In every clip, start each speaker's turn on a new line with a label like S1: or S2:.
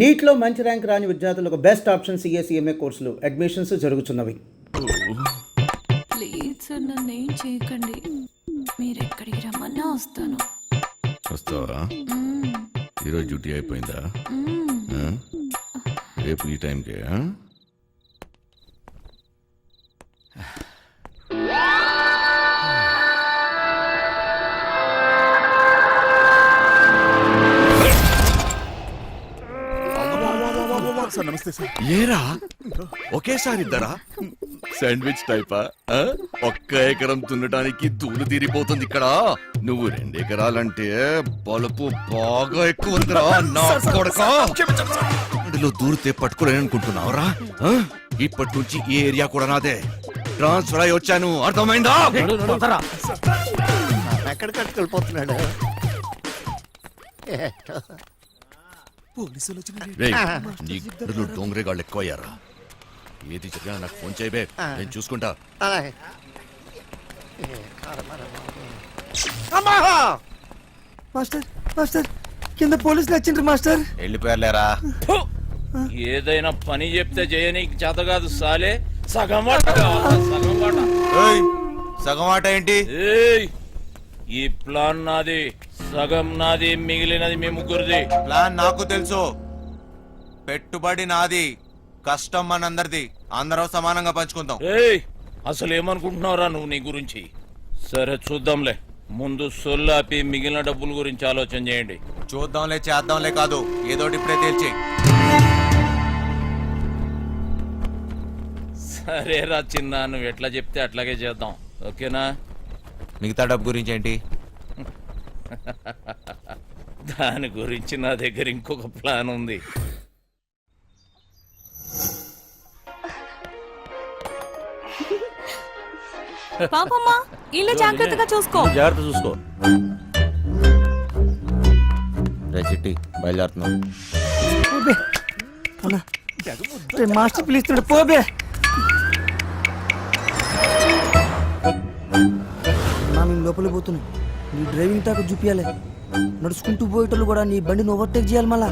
S1: నీట్లో మంచి ర్యాంక్ రాని విద్యార్థులకు బెస్ట్ ఆప్షన్ సిఎస్ఈఎంఏ కోర్సులు అడ్మిషన్స్ జరుగుతున్నవి.
S2: ప్లీజ్ సార్ నన్ను ఏం చేయకండి, మీరు ఎక్కడికి రమ్మన్నా వస్తాను.
S3: వస్తావా? ఈరోజు డ్యూటీ అయిపోయిందా? రేపు ఈ టైంకే? ఏరా ఒకేసారి ఇద్దరా? శాండ్విచ్ టైపా? ఒక్క ఎకరం దున్నడానికి దూలు తీరిపోతుంది ఇక్కడ. నువ్వు 2 ఎకరాలంటే బలుపు బాగా ఎక్కువ ఉందిరా నా కొడకా. అందులో దూరితే పట్టుకోలేననుకుంటున్నావురా? ఇప్పటి నుంచి ఈ ఏరియా కూడా నాదే. ట్రాన్స్ఫర్ అయి వచ్చాను, అర్థమైందా?
S4: ఎక్కడికి వెళ్ళిపోతున్నాడు?
S3: డోంగరేగాళ్ళు ఎక్కువయ్యారా? ఏది చెప్పినా నాకు ఫోన్ చేయబే, నేను చూసుకుంటా.
S4: మాస్టర్ మాస్టర్ కింద పోలీసులు వచ్చిండ్రు మాస్టర్.
S3: వెళ్ళిపోయారులేరా.
S5: ఏదైనా పని చెప్తే చేయనీకి చేత కాదు సాలే. సగం వాట కావాలా? సగం వాట.
S3: సగం ఆట ఏంటి?
S5: ఈ ప్లాన్ నాది, సగం నాది, మిగిలినది మీ ముగ్గురిది.
S6: ప్లాన్ నాకు తెలుసు. పెట్టుబడి నాది, కష్టం మనందరిది. అందరం సమానంగా పంచుకుందాం.
S5: అసలు ఏమనుకుంటున్నావురా నువ్వు నీ గురించి? సరే చూద్దాంలే, ముందు సొల్లాపి మిగిలిన డబ్బుల గురించి ఆలోచన చేయండి.
S6: చూద్దాంలే చేద్దాంలే కాదు, ఏదోటి ఇప్పుడే తేల్చి.
S5: సరేరా చిన్న, నువ్వు ఎట్లా చెప్తే అట్లాగే చేద్దాం, ఓకేనా?
S6: మిగతా డబ్బు గురించి ఏంటి?
S5: దాని గురించి నా దగ్గర ఇంకొక ప్లాన్ ఉంది.
S2: పాపమ్మా ఇల్లు జాగ్రత్తగా చూసుకో.
S5: జాగ్రత్త చూసుకో.
S6: చిట్టి బయలుదేరుతున్నాం.
S4: మాస్టర్ పిలుస్తున్నాడు, పోబే. మేము లోపలికి పోతున్నాం. నీ డ్రైవింగ్ తాక చూపించాలి. నడుచుకుంటూ పోయేటోళ్ళు కూడా నీ బండిని ఓవర్టేక్ చేయాలి మళ్ళా.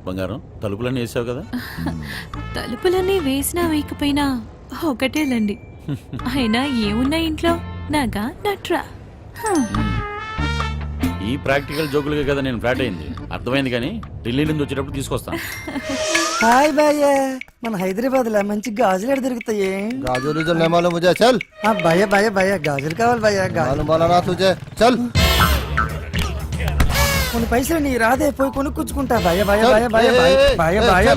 S5: బంగారం, తలుపులన్నీ వేసావు కదా?
S2: తలుపులన్నీ వేసినా వేయకపోయినా ఒకటేలండి. అయినా ఏమున్నా ఇంట్లో నాగా నట్రా.
S5: ఈ ప్రాక్టికల్ జోకులుగా కదా నేను ఫ్లాట్ అయింది, అర్థమైంది. కానీ ఢిల్లీ నుంచి వచ్చేటప్పుడు తీసుకొస్తాను.
S4: హాయ్ భయ్య, మన హైదరాబాద్ లో మంచి గాజులు ఎక్కడ దొరుకుతాయి?
S7: गाजर उजर नहीं मालूम मुझे, चल।
S4: భయ్య భయ్య భయ్య గాజులు కావాలి భయ్య.
S7: मालूम वाला ना तुझे, चल।
S4: కొన్ని పైసలు నీ రాదే, పోయి కొనుక్కొచ్చుకుంటా. భయ్య భయ్య భయ్య భయ్య భయ్య భయ్య.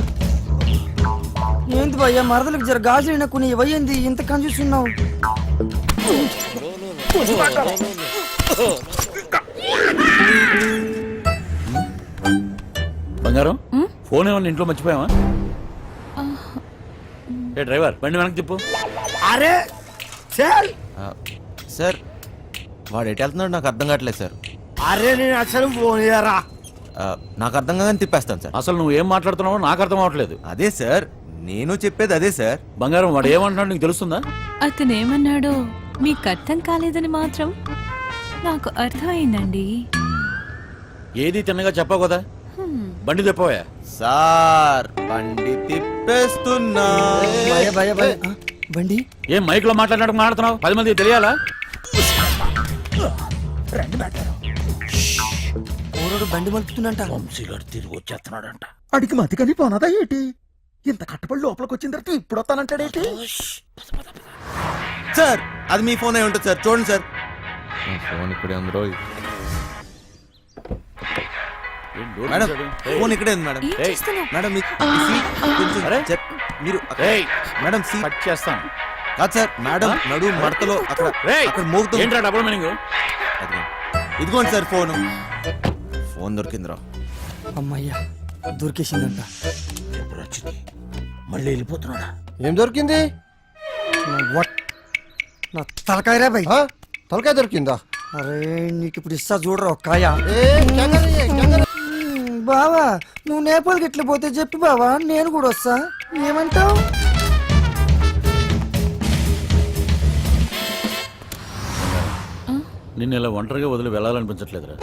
S4: ఏంటి భయ్య, మరదలకు జర గాజులు కొన్ని ఇవ్వయింది, ఇంత కన్ఫ్యూస్తున్నావు?
S5: బంగారం, ఫోన్ ఏమన్నా ఇంట్లో మర్చిపోయావా? ఏ డ్రైవర్, బండి వెనక్కి తిప్పు.
S4: అరే
S6: సార్, వాడు ఎటు వెళ్తున్నాడు నాకు అర్థం కావట్లేదు సార్.
S4: అరే నేను అసలు ఫోన్ చేయరా.
S6: నాకు అర్థం కాగానే తిప్పేస్తాను సార్.
S5: అసలు నువ్వు ఏం మాట్లాడుతున్నావో నాకు అర్థం అవట్లేదు.
S6: అదే సార్, నేను చెప్పేది అదే సార్.
S5: బంగారం, వాడు ఏమంటున్నాడు నీకు తెలుస్తుందా?
S2: అతను ఏమన్నాడో మీకు అర్థం కాలేదని మాత్రం నాకు అర్థమైందండి.
S5: ఏది తిన్నగా చెప్పావు కదా, బండి తిప్పవా?
S6: సార్ బండి తిప్పేస్తున్నా.
S4: భయ్య భయ్య భయ్య. బండి
S5: ఏం మైక్ లో మాట్లాడినట్టు మాట్లాడుతున్నావు? 10 మందికి తెలియాలా?
S4: ఊరోడు బండి మలుపుతుందంట.
S5: తిరిగి వచ్చేస్తున్నాడంట.
S7: అడిగి మతి కానీ పోనదా ఏంటి? ఇంత కట్టుబడి లోపలికి వచ్చిన తర్వాత ఇప్పుడు వస్తానంటాడేంటి?
S6: సార్, అది మీ ఫోన్ అయి ఉంటుంది సార్, చూడండి సార్. ఫోన్ ఇక్కడే ఉంది రోయ్. మేడం, ఫోన్ ఇక్కడే ఉంది మేడం.
S2: ఏం చేస్తున్నావ్?
S6: మేడం మీ సీట్ కొంచెం మీరు మేడం సీట్
S5: కట్ చేస్తాను.
S6: కాదు సార్, మేడం నడు మడతలో అక్కడ అక్కడ మోగుతుంది.
S5: ఏంట్రా డబుల్ మీనింగ్?
S6: ఇదిగోండి సార్ ఫోన్. ఫోన్ దొరికిందిరా.
S4: అమ్మయ్యా, దొరికేసిందంట.
S5: మళ్ళీ వెళ్ళిపోతున్నాడా?
S7: ఏం దొరికింది?
S4: నా తలకాయరా భయ్.
S7: తలకాయ దొరికిందా?
S4: అరే నీకు ఇప్పుడు ఇస్తా చూడరా ఒక్కాయ. బావా, నువ్వు నేపాల్కి ఎట్లా పోతే చెప్పి బావా, నేను కూడా వస్తా. ఏమంటావు?
S5: నిన్ను ఇలా ఒంటరిగా వదిలి వెళ్ళాలనిపించట్లేదురా.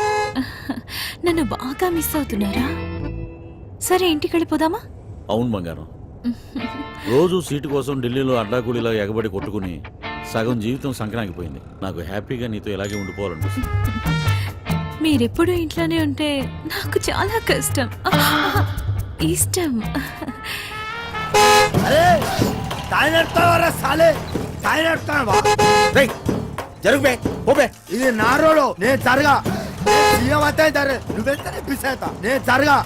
S2: నన్ను బాగా మిస్ అవుతున్నారా? సరే ఇంటికి వెళ్ళిపోదామా?
S8: అవును బంగారం, రోజు సీటు కోసం ఢిల్లీలో అడ్డాకూడిలా ఎగబడి కొట్టుకుని సగం జీవితం సంక్రాంతిపోయింది. నాకు హ్యాపీగా నీతో ఇలాగే ఉండిపోవాలనిపిస్తుంది.
S2: మీరెప్పుడు ఇంట్లోనే ఉంటే నాకు చాలా కష్టం. ఇష్టం.
S7: జరుగు పోబే, ఇది నా రోడ్. నేను జరగా సీఎం అయితే నువ్వెంతనే పిసేతా. నేను జరగా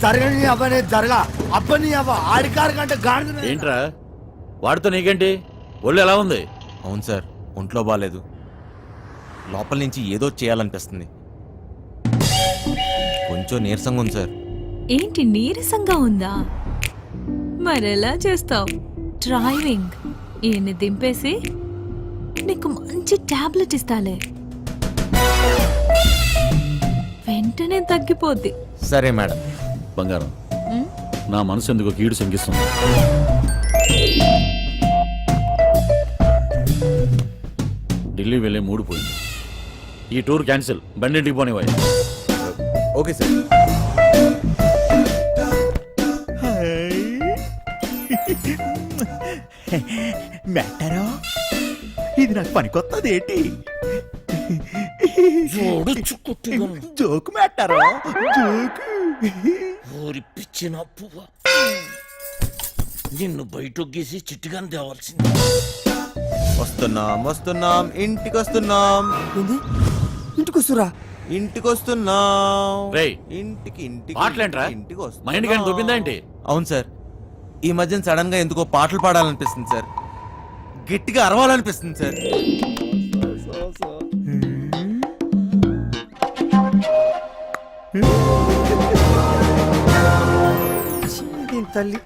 S7: జరగని అవ్వ, నేను జరగా అబ్బని అవ్వ. ఆడికారు కంటే గాడి
S8: ఏంట్రా వాడితో నీకేంటి? ఒళ్ళు ఎలా ఉంది?
S6: అవును సార్, ఒంట్లో బాగాలేదు. లోపల నుంచి ఏదో చేయాలనిపిస్తుంది. కొంచెం నీరసంగా ఉంది సార్.
S2: ఏంటి నీరసంగా ఉందా? మరెలా చేస్తావు? డ్రైవింగ్ ఈయన్ని దింపేసి నీకు మంచి టాబ్లెట్ ఇస్తాలే, వెంటనే తగ్గిపోద్ది.
S6: సరే మేడం.
S8: బంగారం, నా మనసు ఎందుకో కీడు శంకిస్తుంది. ఢిల్లీ వెళ్ళే మూడు పోయింది. ఈ టూర్ క్యాన్సిల్, బండింటికి పోనివ్వాలి.
S6: Okay sir.
S7: మెట్టారో ఇది నాకు పనికొత్తది ఏంటి? జోకు మెట్టారో జోకు.
S5: ఊరి పిచ్చిన పువ్వ, నిన్ను బయట గీసి చిట్టుగాని తేవాల్సింది.
S6: వస్తున్నాం ఇంటికి వస్తున్నాం.
S4: ఏంది? ఇంటికి వస్తురా?
S6: ఇంటికి వస్తున్నాం.
S8: రేయ్,
S6: ఇంటికి
S8: మాటలేంట్రా?
S6: ఇంటికి వస్తున్నాం.
S8: మైండ్ కానీ దొబ్బిందా ఏంటి?
S6: అవును సార్, ఈ మధ్యన సడన్ గా ఎందుకో పాటలు పాడాలనిపిస్తుంది సార్. గట్టిగా అరవాలనిపిస్తుంది సార్.
S4: దీని తల్లి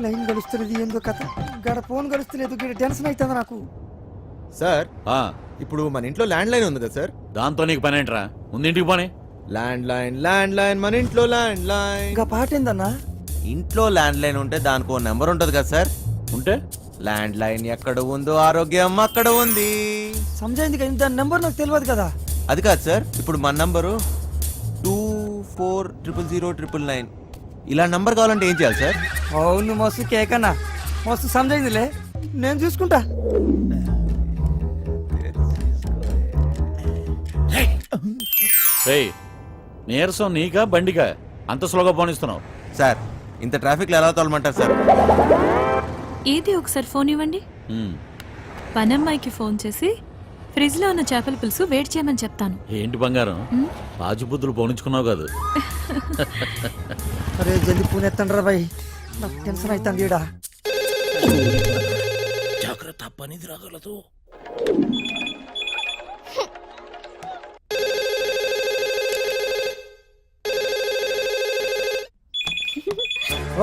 S4: లైన్ గడుస్తున్నది ఏందో కథ. గడ ఫోన్ గడుస్తలేదు, గడ టెన్షన్ అవుతుంది నాకు.
S6: సార్,
S8: ఆ,
S6: ఇప్పుడు మన ఇంట్లో ల్యాండ్ లైన్ ఉంది కదా సార్?
S8: దాంతో నీకు పని ఏంట్రా? ముందు ఇంటికి పోనీ.
S6: ల్యాండ్ లైన్ మన ఇంట్లో ల్యాండ్ లైన్.
S4: ఇంకా పాట ఏందన్నా?
S6: ఇంట్లో ల్యాండ్ లైన్ ఉంటే దానికి నెంబర్ ఉంటది కదా సార్?
S8: ఉంటే
S6: ల్యాండ్ లైన్ ఎక్కడ ఉందో ఆరోగ్యం అక్కడ ఉంది.
S4: సమజైంది కదా, దాని నెంబర్ నాకు తెలియదు కదా.
S6: అది కాదు సార్, ఇప్పుడు మన నంబరు 24000999. ఇలా నంబర్ కావాలంటే ఏం చేయాలి సార్?
S4: అవును మస్తు కేకన్నా, మస్తు సమజైందిలే, నేను చూసుకుంటా.
S8: రేయ్, నీరసం నీకా బండికా? అంత స్లోగా పోనిస్తున్నావు?
S6: సార్, ఇంత ట్రాఫిక్ లో ఎలా తోలమంటారు సార్?
S2: ఏది ఒకసారి ఫోన్ ఇవ్వండి.
S8: ఉమ్,
S2: పనమ్మాయికి ఫోన్ చేసి ఫ్రిడ్జ్ లో ఉన్న చేపల పులుసు వేడి చేయమని చెప్తాను.
S8: ఏంటి బంగారం, రాజుబుద్ధులు పోనించుకున్నావు కాదు?
S4: అరే జల్ది ఫోన్ ఎత్తండి రా బాయ్, నాకు టెన్షన్ అవుతుంది ఈడ.
S5: జాగ్రత్త, పనిది రాగలదు.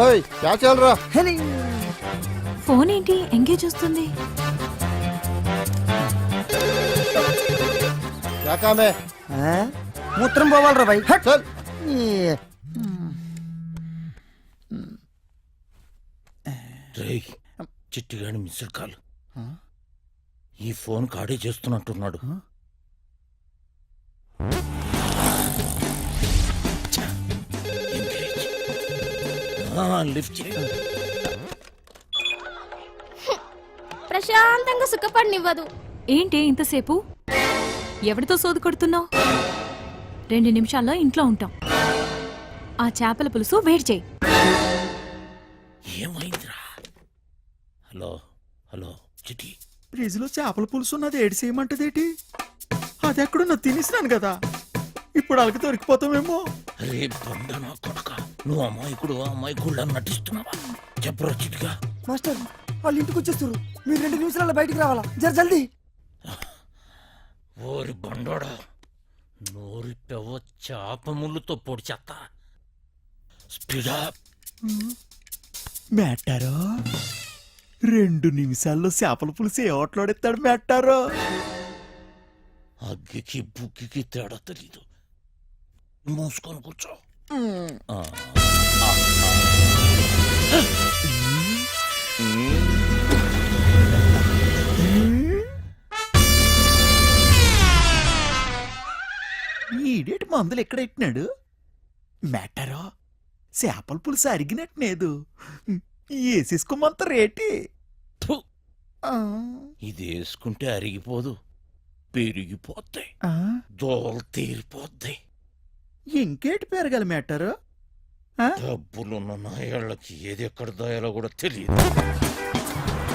S7: ఓయ్ క్యా చల్ రా?
S4: హెలి.
S2: ఫోన్ ఏంటి ఎంగేజ్ వస్తుంది?
S7: క్యా కామ్ హై?
S4: ఆ? మూత్రం పోవాలరా బాయ్. హట్.
S7: చల్.
S4: ఈ-
S5: రేయ్, చిట్టిగాని మిస్డ్ కాల్. ఈ ఫోన్ కాడే చేస్తున్నట్టున్నాడు. ఎంగేజ్. లిఫ్ట్ చేయి.
S9: ప్రశాంతంగా సుఖపడినివ్వదు.
S2: ఏంటి ఇంతసేపు? ఎవరితో సోది కొడుతున్నావు? 2 నిమిషాల్లో ఇంట్లో ఉంటాం. ఆ చేపల పులుసు వేడి చేయి.
S5: ఏమైందిరా? Hello hello Chitti.
S7: ఫ్రిడ్జ్ లో చేపల పులుసు ఉన్నది ఏడు చేయమంటదేటి? అది ఎక్కడున్నా తినేసినాను కదా, ఇప్పుడు అలకి దొరికిపోతామేమో.
S5: రే బండనా కొడక, నువ్వు అమ్మాయికుళ్ళ నటిస్తున్నావా? చెప్పరా చిటిగా.
S4: మాస్టర్ వాళ్ళు ఇంటికి వచ్చేస్తారు, మీరు 2 నిమిషాల్లో బయటికి రావాలా, జర జల్దీ.
S5: ఓరి బండోడా, నోరి పెవ చేప ముళ్ళుతో పొడి చెత్త. స్పీడా.
S7: మెట్టారో 2 నిమిషాల్లో చేపల పులుసు ఏ ఓట్లాడెత్తాడు మెట్టారో.
S5: అగ్గికి బుగ్గికి తేడా తెలీదు. మూసుకొని కూర్చో. ఆ.
S9: ఈడేటి మందులు ఎక్కడెట్టినాడు మ్యాటరో చేపల పులుసు అరిగినట్లేదు వేసేసుకోమంత రేటి
S5: ఫు, ఇది వేసుకుంటే అరిగిపోదు, పెరిగిపోతాయి, దోలు తీరిపోద్ది.
S9: ఇంకేటి పెరగాలి మ్యాటరు
S5: డబ్బులున్న నాయాళ్ళకి ఏది ఎక్కడ దాయాలో కూడా తెలియదు.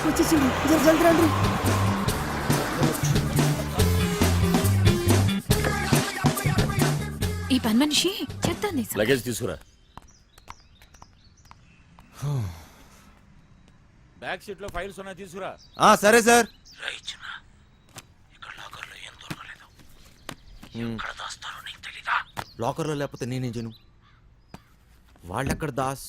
S4: వచ్చేసింది జర జల్ది రండి.
S2: ఈ పని మనిషి చెప్తాను
S8: లగేజ్ తీసుకురా. బ్యాక్ సీట్ లో ఫైల్స్ ఉన్నాయి, తీసుకురా.
S6: సరే సార్. లాకర్లో లేకపోతే నేనేం చేయను. వాళ్ళెక్కడ దాస్